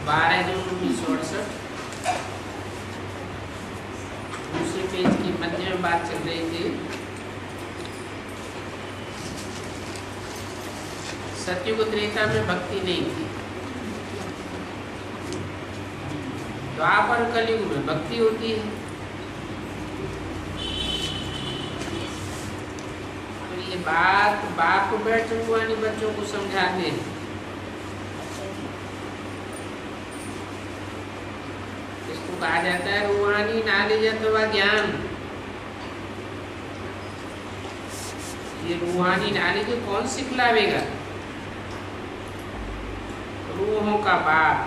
12/9/1968 दूसरे पेज की मध्य में बात चल रही थी। सतयुग त्रेता में भक्ति नहीं थी, द्वापर कलयुग में भक्ति होती है। तो ये बात बाप बैठ रूहानी बच्चों को समझाते हैं। इसको कहा जाता है रूहानी नॉलेज अथवा ज्ञान। ये रूहानी नॉलेज कौन सिखलावेगा? रूहों का बाप,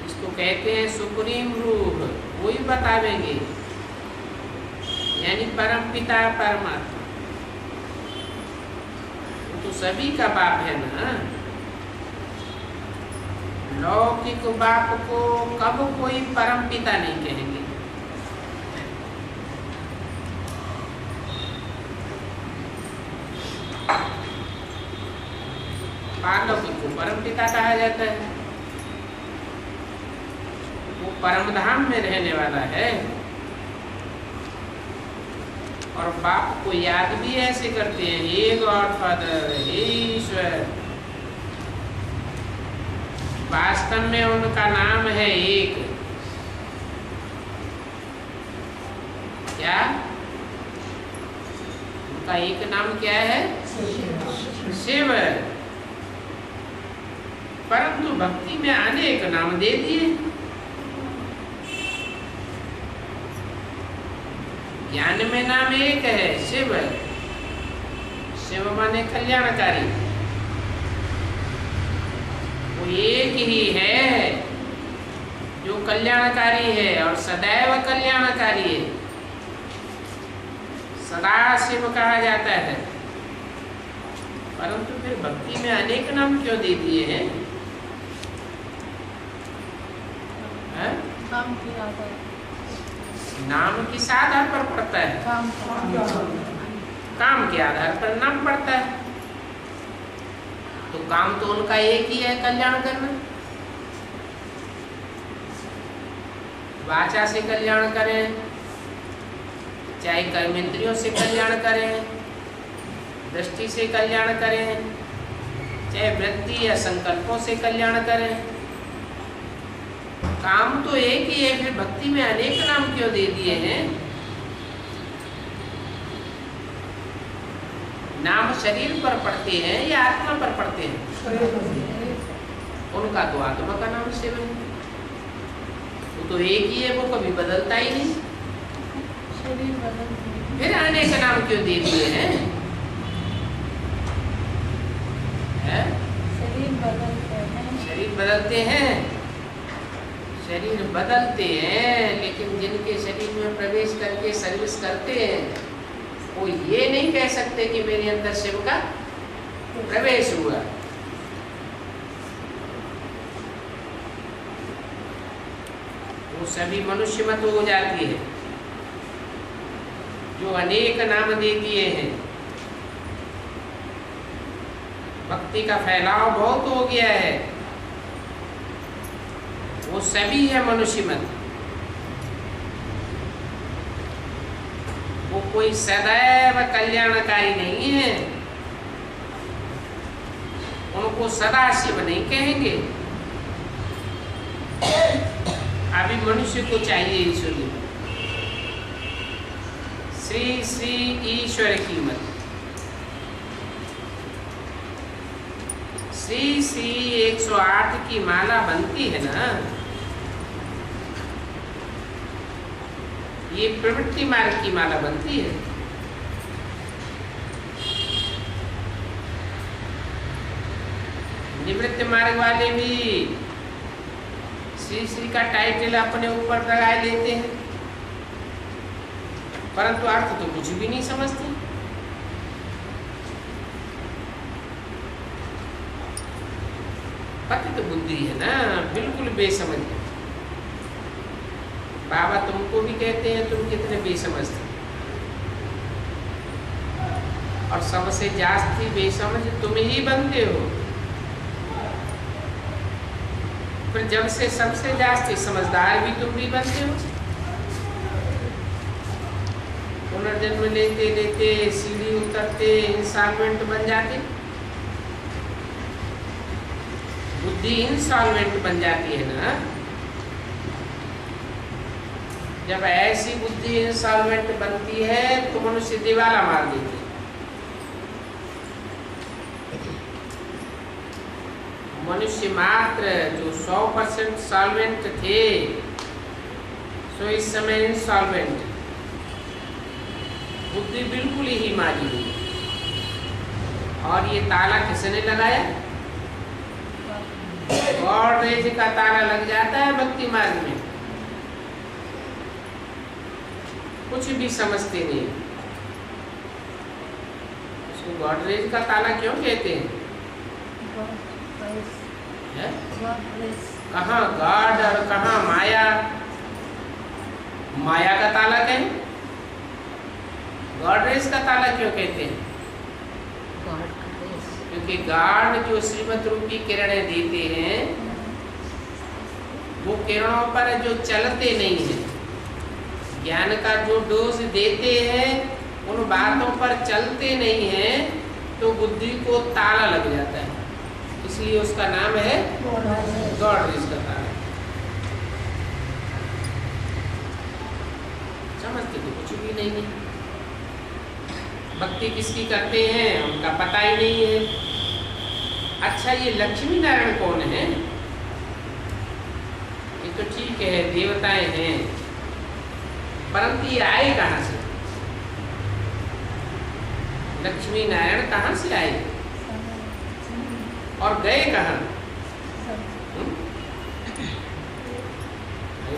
इसको कहते हैं सुप्रीम रूह, वही बतावेंगे, यानी परम पिता परमात्मा। वो तो सभी का बाप है ना। लौकिक बाप को कब कोई परम पिता नहीं कहेंगे। पारलौकिक को परम पिता कहा जाता है। वो परम धाम में रहने वाला है और बाप को याद भी ऐसे करते हैं, हे गॉड फादर, हे ईश्वर। वास्तव में उनका नाम है एक, क्या? उनका एक नाम क्या है? शिव। परंतु भक्ति में अनेक नाम दे दिए। ज्ञान में नाम एक है, शिव। शिव माने कल्याणकारी। वो एक ही है जो कल्याणकारी है और सदैव कल्याणकारी है। सदा शिव कहा जाता है। परंतु फिर भक्ति में अनेक नाम क्यों दे दिए हैं? नाम किस आधार पर पड़ता है? काम के आधार पर नाम पड़ता है। तो काम तो उनका एक ही है, कल्याण करना। वाचा से कल्याण करें, चाहे कर्मेंद्रियों से कल्याण करें, दृष्टि से कल्याण करें, चाहे वृत्ति या संकल्पों से कल्याण करें, काम तो एक ही है। फिर भक्ति में अनेक नाम क्यों दे दिए हैं? नाम शरीर पर पड़ते हैं या आत्मा पर पड़ते हैं? उनका तो आत्मा का नाम शिव है। वो तो एक ही है, वो कभी बदलता ही नहीं। फिर अनेक नाम क्यों दे दिए हैं? शरीर बदलते हैं, शरीर बदलते हैं, लेकिन जिनके शरीर में प्रवेश करके सर्विस करते हैं वो ये नहीं कह सकते कि मेरे अंदर शिव का प्रवेश हुआ। वो सभी मनुष्य मत हो जाती है जो अनेक नाम दे दिए हैं। भक्ति का फैलाव बहुत हो गया है, वो सभी है मनुष्य मत। वो कोई सदैव कल्याणकारी नहीं है, उनको सदा शिव नहीं कहेंगे। अभी मनुष्य को चाहिए ईश्वरी, श्री श्री ईश्वर की मत। श्री श्री 108 की माला बनती है ना, ये प्रवृत्ति मार्ग की माला बनती है। निवृत्ति मार्ग वाले भी श्री श्री का टाइटल अपने ऊपर लगा लेते हैं, परंतु अर्थ तो कुछ भी नहीं समझते। पति तो बुद्धि है ना, बिल्कुल बेसमझ है। बाबा तुमको भी कहते हैं तुम कितने बेसमझ थे, और सबसे जास्ती बेसमझ तुम ही बनते हो। फिर जब से सबसे जास्ती समझदार भी तुम भी बनते हो। पुनर्जन्म लेते लेते सीढ़ी उतरते इंस्टॉलमेंट बन जाते, बुद्धि इंस्टॉलमेंट बन जाती है ना। जब ऐसी बुद्धि इंस्टॉलमेंट बनती है तो मनुष्य दिवाला मार देते। मनुष्य मात्र जो 100% सॉल्वेंट थे, सो इस समय इंस्टॉलमेंट, बुद्धि बिल्कुल ही मारी हुई। और ये ताला किसने लगाया? गॉडरेज का ताला लग जाता है भक्ति मार्ग में, कुछ भी समझते नहीं। उसको गॉडरेज का ताला क्यों कहते हैं? कहाँ गॉड और कहाँ माया? माया का ताला कहें, गॉडरेज का ताला क्यों कहते हैं? क्योंकि गॉड जो श्रीमत रूपी किरणें देते हैं, वो किरणों पर जो चलते नहीं है, ज्ञान का जो डोज देते हैं उन बातों पर चलते नहीं है, तो बुद्धि को ताला लग जाता है। इसलिए उसका नाम है गॉडरेज का ताला। समझते तो कुछ भी नहीं है। भक्ति किसकी करते हैं उनका पता ही नहीं है। अच्छा, ये लक्ष्मी नारायण कौन है? ये तो ठीक है देवताएं हैं, परंतु ये आए कहाँ से? लक्ष्मी नारायण कहाँ से आए और गए कहाँ?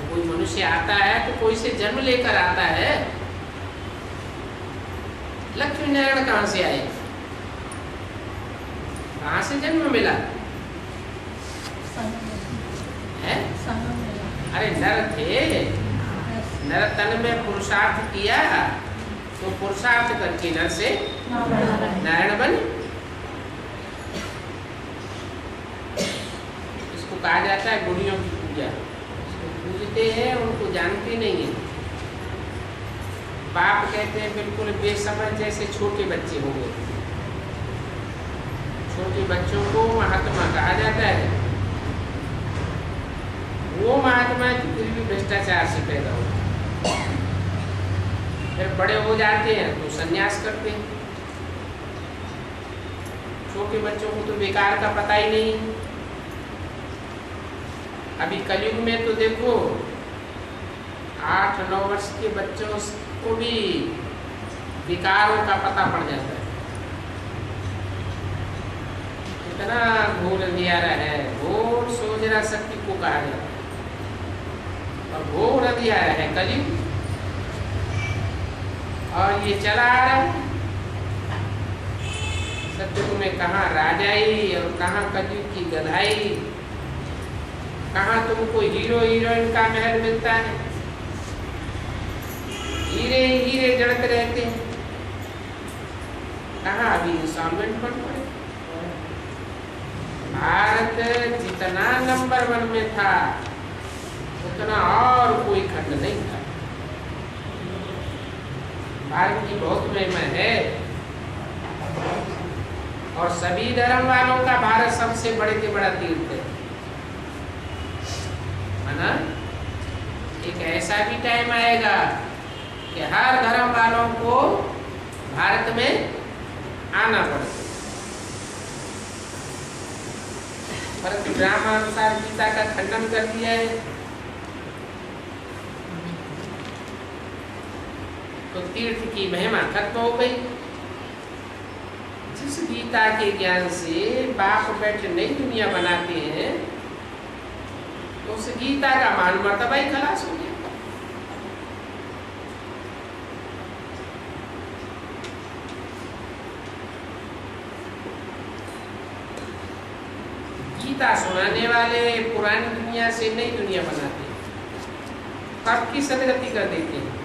कोई मनुष्य आता है तो कोई से जन्म लेकर आता है। लक्ष्मी नारायण कहाँ से आए? कहाँ से जन्म मिला है? अरे नर थे, नर तन में पुरुषार्थ किया तो पुरुषार्थ करके नर से नारायण बने। इसको कहा जाता है गुड़ियों की पूजा। इसको पूजते हैं, उनको जानते नहीं है। बाप कहते हैं बिल्कुल बेसमझ, जैसे छोटे बच्चे हो गए। छोटे बच्चों को महात्मा कहा जाता है। वो महात्मा फिर भी भ्रष्टाचार से पैदा हो, फिर बड़े हो जाते हैं तो संन्यास करते हैं। छोटे बच्चों को तो बेकार का पता ही नहीं। अभी कलयुग में तो देखो 8-9 वर्ष के बच्चों को भी विकारों का पता पड़ जाता है। इतना घोर अंधियारा है, घोर सोजरा शक्ति को कहा जाता है, और घोर अंधियारा है कलयुग। और ये चला आ रहा है। सत्युग में कहाँ राजाई और कहाँ कलयुग की गधाई, कहाँ तुमको हीरो हीरोइन का महल मिलता है। हीरे हीरे जड़ते रहते हैं, कहाँ अभी इंस्टॉलमेंट बन पड़े। भारत जितना नंबर 1 में था उतना और कोई खंड नहीं था। भारत की बहुत महिमा है, और सभी धर्म वालों का भारत सबसे बड़े से बड़ा तीर्थ है ना। एक ऐसा भी टाइम आएगा कि हर धर्म वालों को भारत में आना पड़ेगा। परंतु ब्राह्मणानुसार गीता का खंडन कर दिया है, तो तीर्थ की महिमा खत्म हो गई। जिस गीता के ज्ञान से बाप बैठ नई दुनिया बनाते हैं, तो उस गीता का मान मर्तबा ही खलास हो गया। गीता सुनाने वाले पुरानी दुनिया से नई दुनिया बनाते हैं, सबकी सदगति कर देते हैं।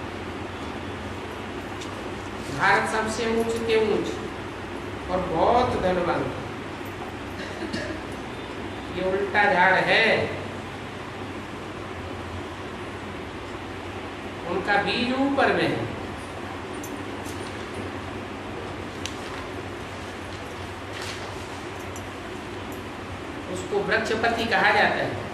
भारत सबसे ऊंच के ऊंच और बहुत धनवान। ये उल्टा झाड़ है, उनका बीज ऊपर में है। उसको वृक्षपति कहा जाता है।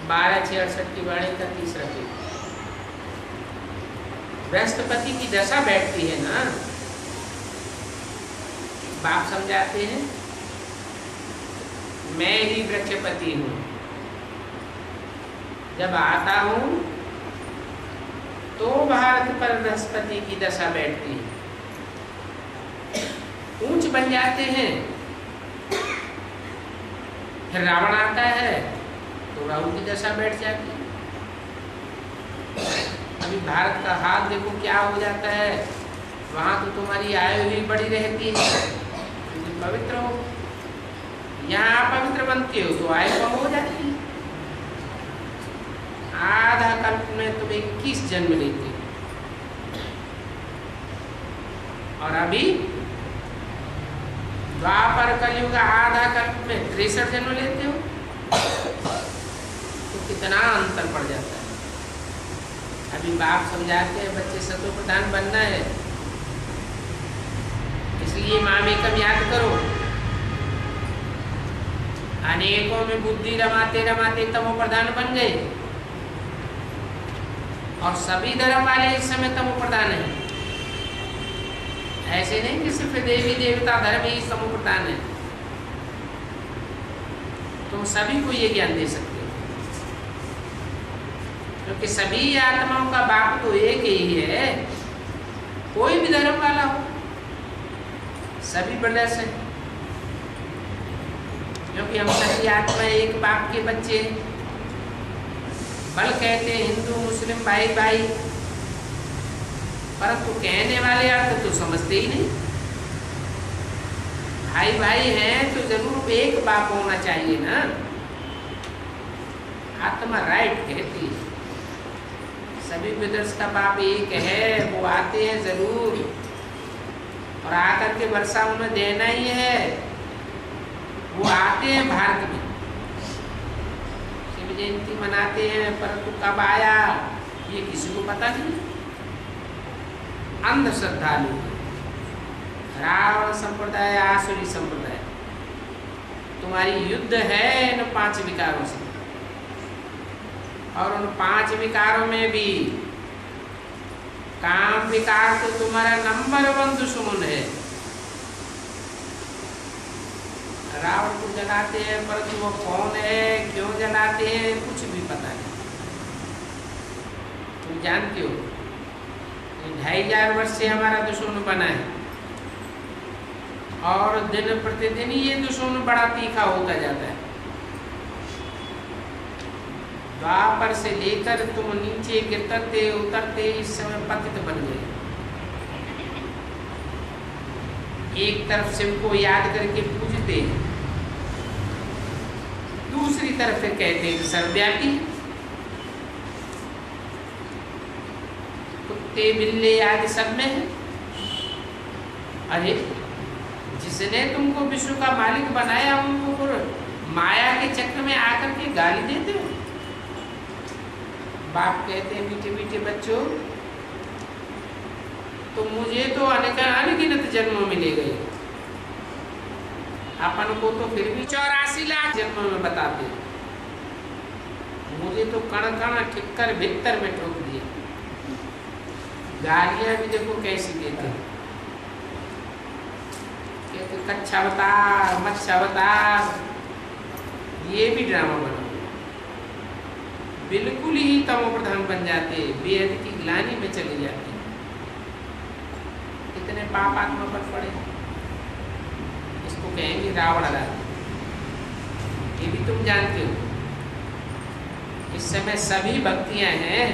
बारह 68 की वाणी का तीसरा पेज। बृहस्पति की दशा बैठती है ना, बाप समझाते हैं मैं ही वृक्षपति हूँ। जब आता हूँ तो भारत पर बृहस्पति की दशा बैठती है, ऊंच बन जाते हैं। फिर रावण आता है तो राहु की दशा बैठ जाती है। अभी भारत का हाल देखो क्या हो जाता है। वहां तो तुम्हारी आयु ही बड़ी रहती है, तुम पवित्र हो। यहाँ पवित्र बनते हो तो आयु कम हो जाती है। आधा कल्प में तुम 21 जन्म लेते हो, और अभी द्वापर कलयुग आधा कल्प में 63 जन्म लेते हो, तो कितना अंतर पड़ जाता है। अभी बाप समझाते हैं बच्चे सतो प्रधान बनना है, इसलिए मामेकम याद करो। अनेकों में बुद्धि रमाते रमाते तमो प्रधान बन गए, और सभी धर्म वाले इस समय तमो प्रधान है। ऐसे नहीं कि सिर्फ देवी देवता धर्म ही तमो प्रधान है। तुम सभी को ये ज्ञान दे सकते हो, क्योंकि सभी आत्माओं का बाप तो एक ही है। कोई भी धर्म वाला हो, सभी ब्रदर्स हैं, क्योंकि हम सभी आत्मा एक बाप के बच्चे हैं। बल कहते हैं हिंदू मुस्लिम भाई भाई, परंतु कहने वाले अर्थ तो समझते ही नहीं। भाई भाई हैं तो जरूर एक बाप होना चाहिए ना। आत्मा राइट कहती है सभी ब्रदर्स का बाप एक है। वो आते हैं जरूर, और आकर के वर्षा उन्हें देना ही है। वो आते हैं भारत में, शिव जयंती मनाते हैं, परंतु कब आया ये किसी को पता नहीं। अंधश्रद्धालु रावण संप्रदाय, आसुरी संप्रदाय, तुम्हारी युद्ध है इन 5 विकारों से। और उन 5 विकारों में भी काम विकार तो तुम्हारा नंबर 1 दुश्मन है। रावण को जलाते हैं, परंतु वो कौन है, क्यों जलाते हैं, कुछ भी पता नहीं। तुम जानते हो 2500 वर्ष से हमारा दुश्मन बना है, और दिन प्रतिदिन ये दुश्मन बड़ा तीखा होता जाता है। द्वापर से लेकर तुम नीचे गिरते उतरते इस समय पतित बन गए। एक तरफ शिव को याद करके पूजते हैं, दूसरी तरफ फिर कहते हैं सर्वव्यापी। कुत्ते बिल्ले आदि सब में है। अरे जिसने तुमको विश्व का मालिक बनाया, उनको फिर माया के चक्र में आकर के गाली देते हो। बाप कहते हैं मीठे मीठे बच्चों, तो मुझे तो अनगिनत जन्म मिले गए, अपन को तो फिर भी 84 लाख जन्म में बताते। मुझे तो कण कण ठिक्कर भीतर में ठोक दिए। गालियां भी देखो कैसी देते हैं, कहते कच्चा अवतार, मत्स्य अवतार, ये भी ड्रामा बना। बिल्कुल ही तमो प्रधान बन जाते, बेहद की ग्लानि में चले जाते। कितने पाप आत्मा पर पड़े, इसको कहेंगे रावण राज। ये भी तुम जानते हो। इस समय सभी भक्तियां हैं,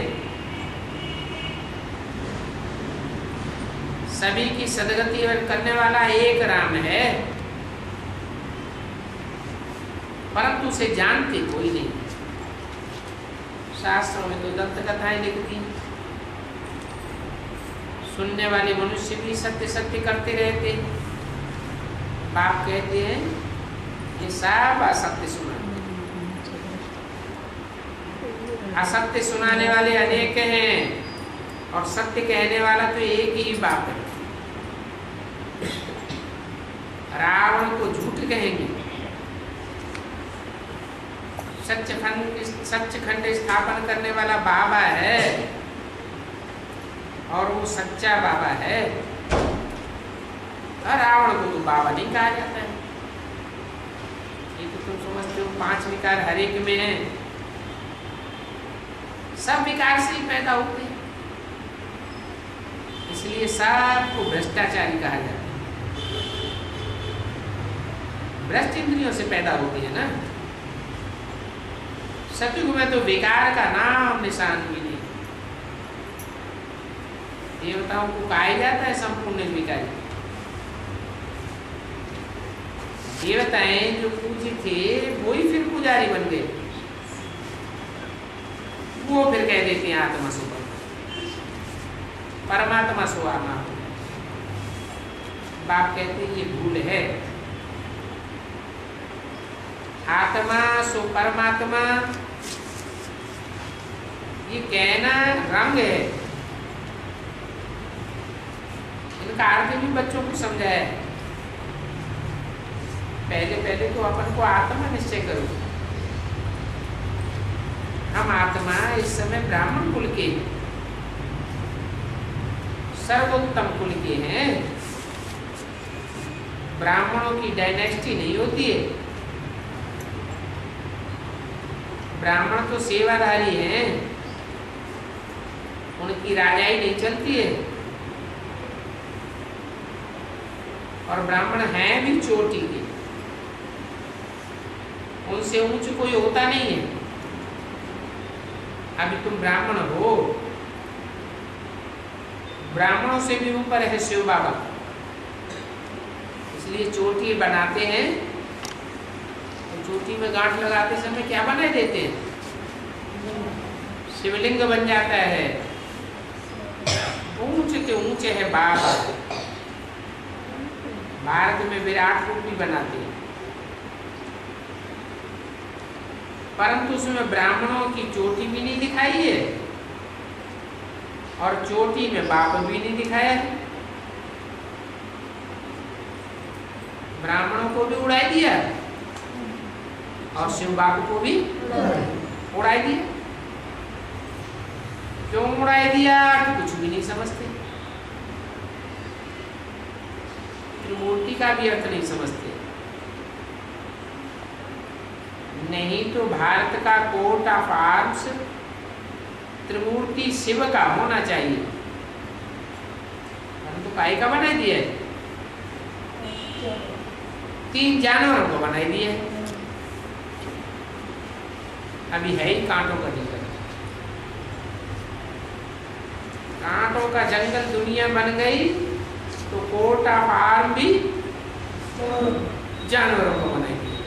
सभी की सदगति करने वाला एक राम है, परंतु उसे जानते कोई नहीं। शास्त्रों में तो दंत कथाएं लिखती, सुनने वाले मनुष्य भी सत्य सत्य करते रहते। बाप कहते हैं ये सब असत्य सुना। असत्य सुनाने वाले अनेक हैं और सत्य कहने वाला तो एक ही बाप है। रावण को झूठ कहेंगे, सच्चखंड स्थापन करने वाला बाबा है और वो सच्चा बाबा है। रावण को तो बाबा नहीं कहा जाता है। ये तो तुम समझते हो 5 विकार हर एक में है, सब विकार से ही पैदा होते हैं, इसलिए सबको भ्रष्टाचारी कहा जाता है। भ्रष्ट इंद्रियों से पैदा होती है ना। सतयुग में तो विकार का नाम निशान भी नहीं। देवताओं को कहा जाता है संपूर्ण निर्विकारी। देवताएं जो पूज्य थे वही फिर पुजारी बन गए। वो फिर कह देते हैं आत्मा सो परमात्मा सो आत्मा। बाप कहते हैं ये भूल है। आत्मा सो परमात्मा ये कहना रंग है। इनका अर्थ भी बच्चों को समझाया है। पहले तो अपन को आत्मा निश्चय करो। हम आत्मा इस समय ब्राह्मण कुल के सर्वोत्तम कुल के हैं। ब्राह्मणों की डायनेस्टी नहीं होती है। ब्राह्मण तो सेवाधारी हैं, उनकी राजाई नहीं चलती है। और ब्राह्मण हैं भी चोटी के, उनसे ऊंच कोई होता नहीं है। अभी तुम ब्राह्मण हो, ब्राह्मणों से भी ऊपर है शिव बाबा, इसलिए चोटी बनाते हैं। तो चोटी में गांठ लगाते समय क्या बना देते हैं? शिवलिंग बन जाता है। ऊंचे के ऊंचे है बाबा। भारत में विराट रूप भी बनाते हैं, परंतु उसमें ब्राह्मणों की चोटी भी नहीं दिखाई है और चोटी में बाप भी नहीं दिखाया है। ब्राह्मणों को भी उड़ाई दिया और शिव बाप को भी उड़ाई दिया। क्यों उड़ाई दिया? कुछ भी नहीं समझते। त्रिमूर्ति का भी अर्थ नहीं समझते। नहीं तो भारत का कोर्ट ऑफ आर्म्स त्रिमूर्ति शिव का होना चाहिए। तो काय का बना दिया है? 3 जानवरों को बनाई दिया है। अभी है ही कांटों का जंगल। कांटों का जंगल दुनिया बन गई तो कोर्ट ऑफ आर्म भी जानवरों को बनाई दिया।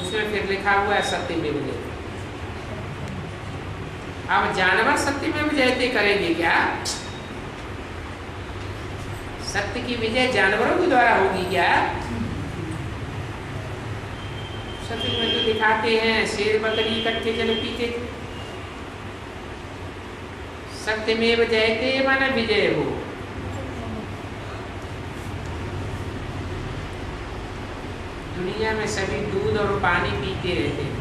उसमें फिर लिखा हुआ है सत्यमेव जयते। अब जानवर सत्यमेव जयते करेंगे क्या? सत्य की विजय जानवरों के द्वारा होगी क्या? सत्य में तो दिखाते हैं शेर बकरी इकट्ठे जल पीते। सत्यमेव जयते माने विजय हो। दुनिया में सभी दूध और पानी पीते रहते हैं।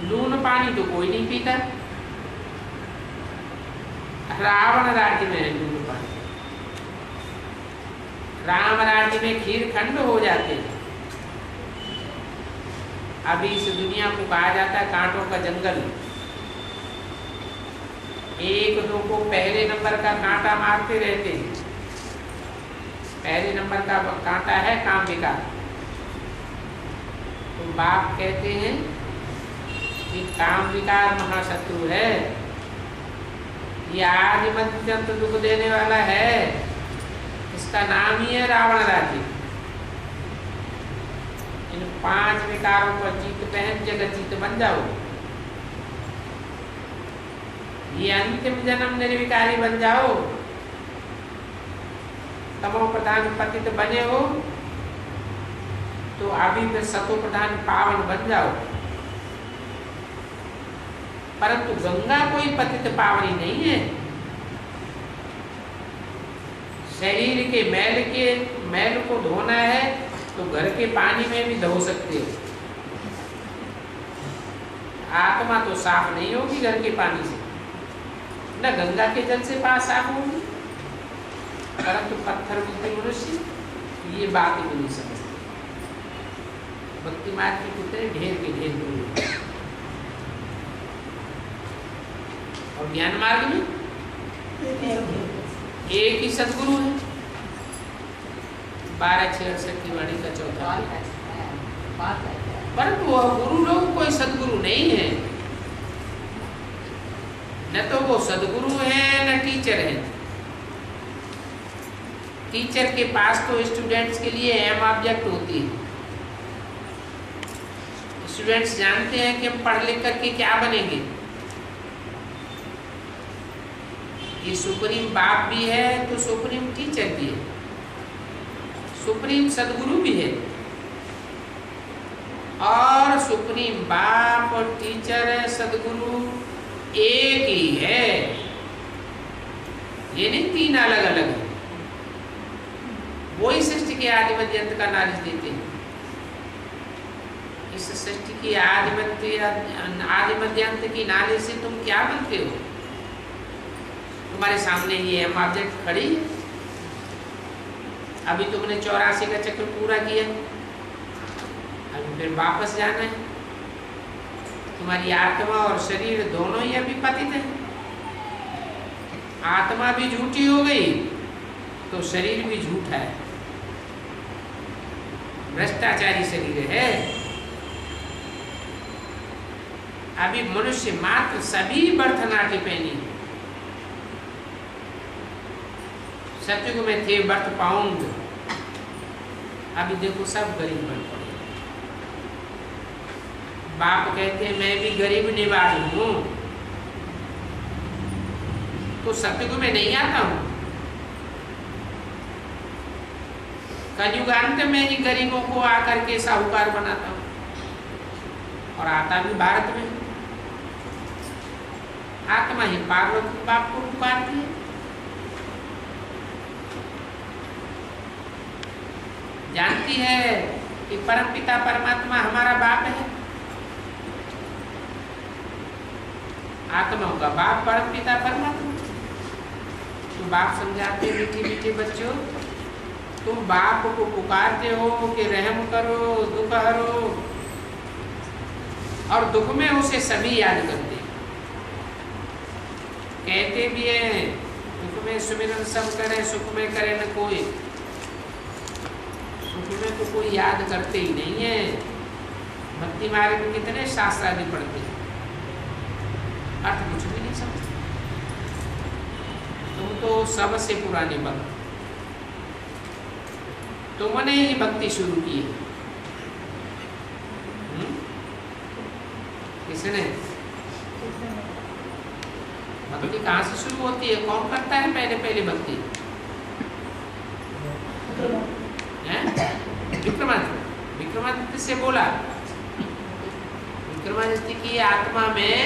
लून पानी तो कोई नहीं पीता। रावण राज्य में है लून पानी। राम राज्य में खीर खंड हो जाते हैं। अभी इस दुनिया को कहा जाता है कांटों का जंगल। 1-2 को पहले नंबर का कांटा मारते रहते हैं। पहले नंबर का कांटा है काम विकार। तो बाप कहते हैं कि काम विकार महाशत्रु है। ये आदि मध्यंत दुख देने वाला है। इसका नाम ही है रावण राज्य। इन 5 विकारों पर जीत पहन जगत जीत बन जाओ। ये अंतिम जन्म निर्विकारी बन जाओ। तमो प्रधान पतित बने हो तो अभी फिर सतो प्रधान पावन बन जाओ। परंतु गंगा कोई पतित पावनी नहीं है। शरीर के मैल को धोना है तो घर के पानी में भी धो सकते हो। आत्मा तो साफ नहीं होगी घर के पानी से, न गंगा के जल से पास साफ होगी। परंतु पत्थर बुद्धि मनुष्य ये बात ही नहीं समझते। भक्ति मार्ग के कितने ढेर के ढेर गुरु, और ज्ञान मार्ग में एक ही सदगुरु है। 1268 की वाणी का चौथा। परंतु वह गुरु लोग कोई सदगुरु नहीं है। न तो वो सदगुरु है न टीचर है। टीचर के पास तो स्टूडेंट्स के लिए एम ऑब्जेक्ट होती है। स्टूडेंट्स जानते हैं कि हम पढ़ लिख करके क्या बनेंगे। ये सुप्रीम बाप भी है तो सुप्रीम टीचर भी है, सुप्रीम सदगुरु भी है। और सुप्रीम बाप और टीचर है सदगुरु एक ही है। ये नहीं तीन अलग अलग है। वही सृष्टि के आदि मध्य अंत का नॉलेज देते हैं। इस सृष्टि की आदि मध्य अंत की नॉलेज से तुम क्या बनते हो? तुम्हारे सामने ये एम ऑब्जेक्ट खड़ी है। अभी तुमने 84 का चक्र पूरा किया, अभी फिर वापस जाना है। तुम्हारी आत्मा और शरीर दोनों ही अभी पतित है। आत्मा भी झूठी हो गई तो शरीर भी झूठा है, भ्रष्टाचारी शरीर है। अभी मनुष्य मात्र सभी बर्थनाटी पहनी। सतयुग में थे बर्थ पाउंड, अभी देखो सब गरीब बन पड़े। बाप कहते हैं मैं भी गरीब निवाज हूं, तो सतयुग में नहीं आता हूं। कलयुगांत में ही गरीबों को आकर के साहूकार बनाता हूं, और आता भी भारत में। आत्मा ही पार्वती बाप को पुकारती है। जानती है कि परमपिता परमात्मा हमारा बाप है। आत्माओं का बाप परमपिता परमात्मा। तो बाप समझाते मीठे मीठे बच्चों, तुम बाप को पुकारते हो कि रहम करो, दुख हरो, और दुख में उसे सभी याद करते हैं। कहते भी हैं दुख में सुमिरन सब करें, सुख में करे न कोई। सुख में तो कोई याद करते ही नहीं है। भक्ति मार्ग में कितने शास्त्र आदि पढ़ते हैं, अर्थ कुछ भी नहीं समझते। तुम तो सबसे पुराने भक्त, तुमने ही भक्ति शुरू की है। किसने? भक्ति कहाँ से शुरू होती है? कौन करता है पहले पहले भक्ति? विक्रमादित्य से बोला। विक्रमादित्य की आत्मा में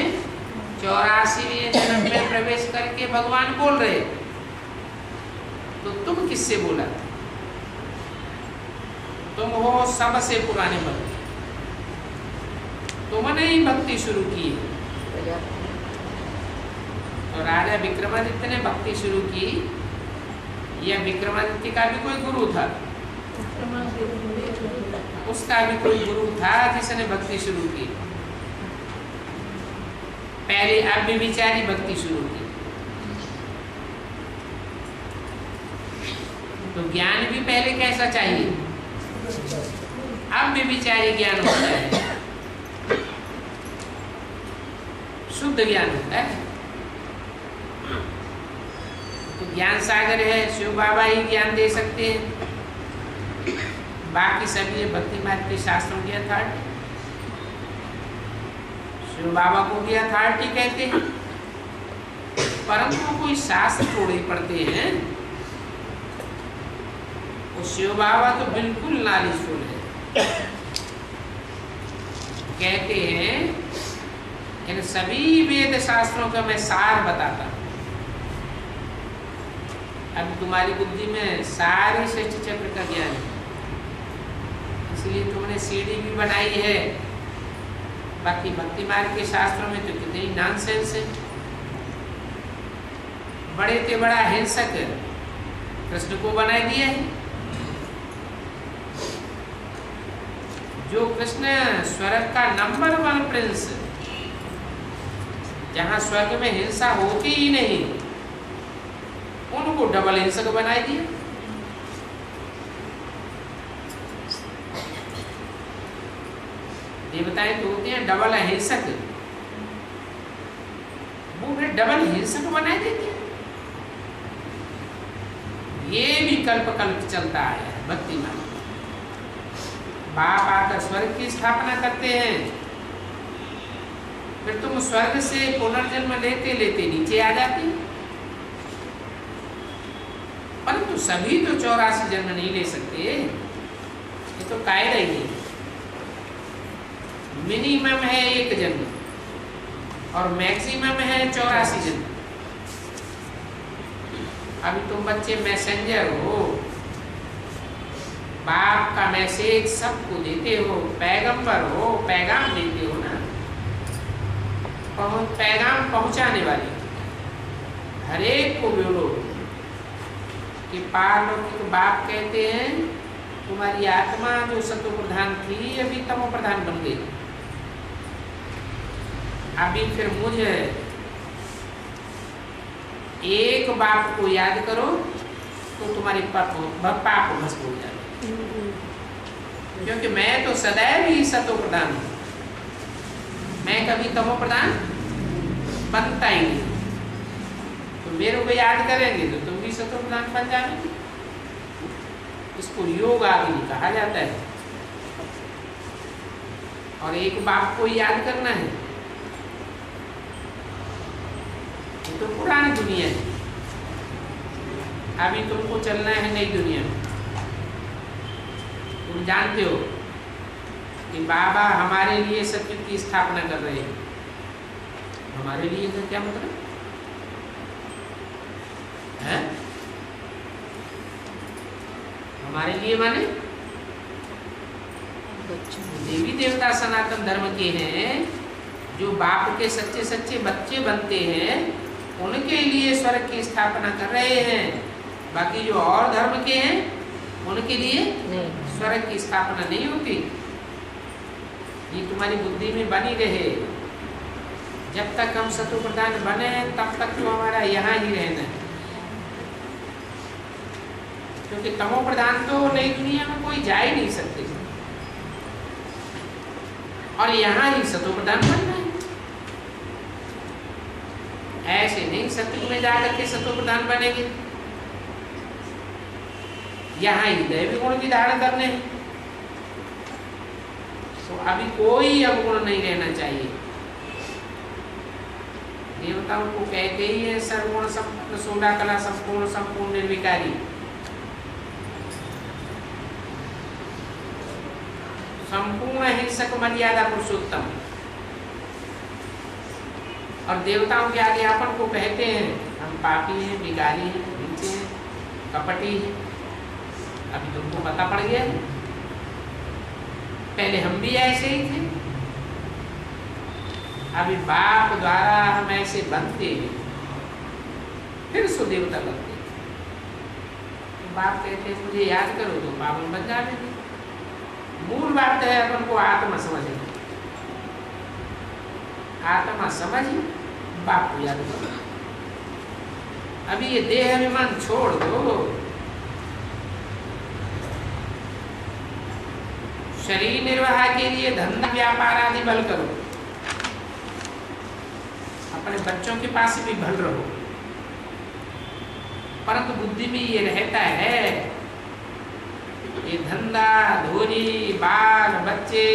84वें जन्म में प्रवेश करके भगवान बोल रहे, तो तुम किससे बोला? तुम हो सबसे पुराने भक्त, तुमने ही भक्ति शुरू की है। तो राजा विक्रमादित्य ने भक्ति शुरू की, या विक्रमादित्य का भी कोई गुरु था? उसका भी कोई गुरु था जिसने भक्ति शुरू की। पहले अव्यभिचारी भक्ति शुरू की, तो ज्ञान भी पहले कैसा चाहिए? अव्यभिचारी ज्ञान होता है, शुद्ध ज्ञान होता है। तो ज्ञान सागर है, शिव बाबा ही ज्ञान दे सकते हैं। बाकी सभी भक्ति मार्ग के शास्त्रों की अथॉरिटी, शिव बाबा को भी अथॉरिटी कहते हैं। परंतु वो कोई शास्त्र थोड़े ही पढ़ते हैं। वो शिव बाबा तो बिल्कुल नॉलेजफुल है। कहते हैं इन सभी वेद शास्त्रों का मैं सार बताता हूं। अब तुम्हारी बुद्धि में सारे सृष्टि चक्र का ज्ञान है, इसलिए तुमने सीढ़ी भी बनाई है। बाकी भक्ति मार्ग के शास्त्रों में तो कितनी नॉनसेंस है। बड़े से बड़ा हिंसक कृष्ण को बना दिया है। जो कृष्ण स्वर्ग का नंबर 1 प्रिंस, जहां स्वर्ग में हिंसा होती ही नहीं, उनको डबल हिंसक बना दिया। देवताएं तो होते हैं डबल हिंसक, वो फिर डबल हिंसक बना देते हैं। ये भी कल्प कल्प चलता आया है भक्ति मार्ग। बाप आकर स्वर्ग की स्थापना करते हैं, फिर तुम स्वर्ग से पुनर्जन्म लेते लेते नीचे आ जाते हैं। परंतु सभी तो 84 जन्म नहीं ले सकते, ये तो कायदा ही है। मिनिमम है 1 जन्म और मैक्सिमम है 84 जन्म। अभी तुम बच्चे मैसेंजर हो, बाप का मैसेज सबको देते हो, पैगंबर हो, पैगाम देते हो ना, पैगाम पहुंचाने वाले। हर एक को बोलो कि पारलौकिक बाप कहते हैं तुम्हारी आत्मा जो सत्व प्रधान थी अभी तमो प्रधान बन गई। अभी फिर मुझे एक बाप को याद करो तो तुम्हारे पाप भस्म हो जाए, क्योंकि मैं तो सदैव ही सतो प्रधान हूं, मैं कभी तमो प्रधान बनता ही नहीं। तो मेरे को याद करेंगे तो तुम भी सतो प्रधान बन जाओगे। इसको योग आदि कहा जाता है। और एक बाप को याद करना है, ये तो पुरानी दुनिया है। अभी तुमको चलना है नई दुनिया में। तुम जानते हो कि बाबा हमारे लिए सत्युग की स्थापना कर रहे हैं। हमारे लिए तो क्या मतलब है? हमारे लिए माने देवी देवता सनातन धर्म के हैं, जो बाप के सच्चे सच्चे बच्चे बनते हैं, उनके लिए स्वर्ग की स्थापना कर रहे हैं। बाकी जो और धर्म के हैं उनके लिए स्वर्ग की स्थापना नहीं होती। ये तुम्हारी बुद्धि में बनी रहे। जब तक हम सतो प्रधान बने तब तक तो हमारा यहाँ ही रहना है, क्योंकि तमो प्रधान तो नई दुनिया में कोई जा ही नहीं सकते, और यहाँ ही सतो प्रधान बनना है। ऐसे नहीं सत्युग में जाकर के सतो प्रधान बनेंगे, यहाँ ही दैवी गुण भी धारण करने हैं। तो अभी कोई अवगुण नहीं रहना चाहिए। देवताओं को कहते ही है सर्वगुण संपन्न, 16 कला संपूर्ण, संपूर्ण निर्विकारी। संपूर्ण हिंसक मर्यादा पुरुषोत्तम। और देवताओं के आगे अपन को कहते हैं हम पापी हैं, बिगारी हैं, नीचे हैं, कपटी हैं। अभी तुमको पता पड़ गया है, पहले हम भी ऐसे ही थे। अभी बाप द्वारा हम ऐसे बनते हैं, फिर सो देवता बनते हैं। तो बाप कहते हैं मुझे याद करो तो पावन बन जाएंगे। मूल बात है अपन को आत्मा समझना। आत्मा समझ बाप को याद करो। अभी ये देह अभिमान छोड़ दो, शरीर निर्वाह के लिए धंधा व्यापार आदि बल करो, अपने बच्चों के पास भी भल रहो, परंतु बुद्धि में ये रहता है ये धंधा, धोरी, बाल, बच्चे,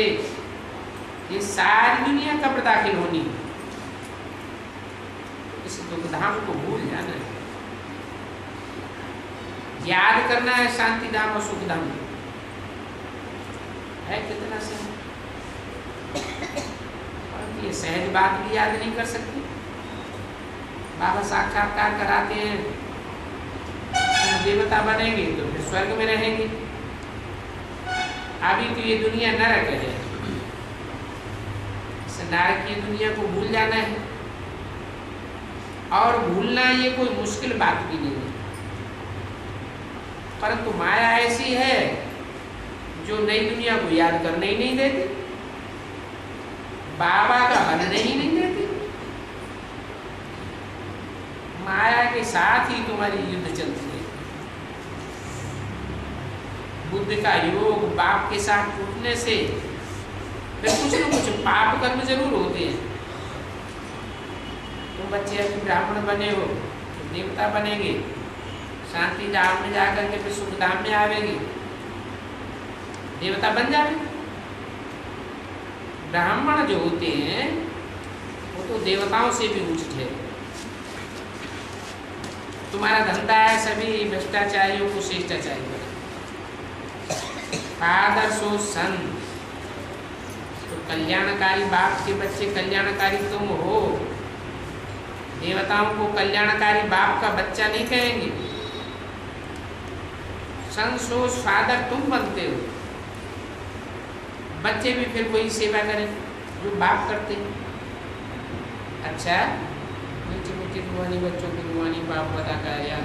ये सारी दुनिया कब दाखिल होनी। इस दुखधाम को भूल जाना है, याद करना है शांति धाम और सुख धाम। है कितना सहज, ये सहज बात भी याद नहीं कर सकती। बाबा साक्षात्कार कराते हैं, तुम देवता बनेंगे तो फिर स्वर्ग में रहेंगे, अभी तो ये दुनिया नरक है, इस नरक की दुनिया को भूल जाना है। और भूलना ये कोई मुश्किल बात भी नहीं है, परंतु माया ऐसी है जो नई दुनिया को याद करने ही नहीं देती, बाबा का बनने ही नहीं देती। माया के साथ ही तुम्हारी युद्ध चलती है। बुद्ध का योग बाप के साथ टूटने से फिर कुछ न कुछ पाप कर्म जरूर होते हैं। तुम बच्चे अभी ब्राह्मण बने हो तो देवता बनेंगे, शांति धाम में जाकर के फिर सुख धाम में आवेंगे, देवता बन जाएंगे। ब्राह्मण जो होते हैं वो तो देवताओं से भी उच्च है। तुम्हारा धंधा है सभी भ्रष्टाचारियों को शिष्टाचारी बना, फादर सो सन, तो कल्याणकारी बाप के बच्चे कल्याणकारी तुम हो, देवताओं को कल्याणकारी बाप का बच्चा नहीं कहेंगे। सन सो फादर तुम बनते हो, बच्चे भी फिर वही सेवा करें जो बाप करते हैं। अच्छा मीठी मीठी रुहानी बच्चों की रुहानी बाप बता का याद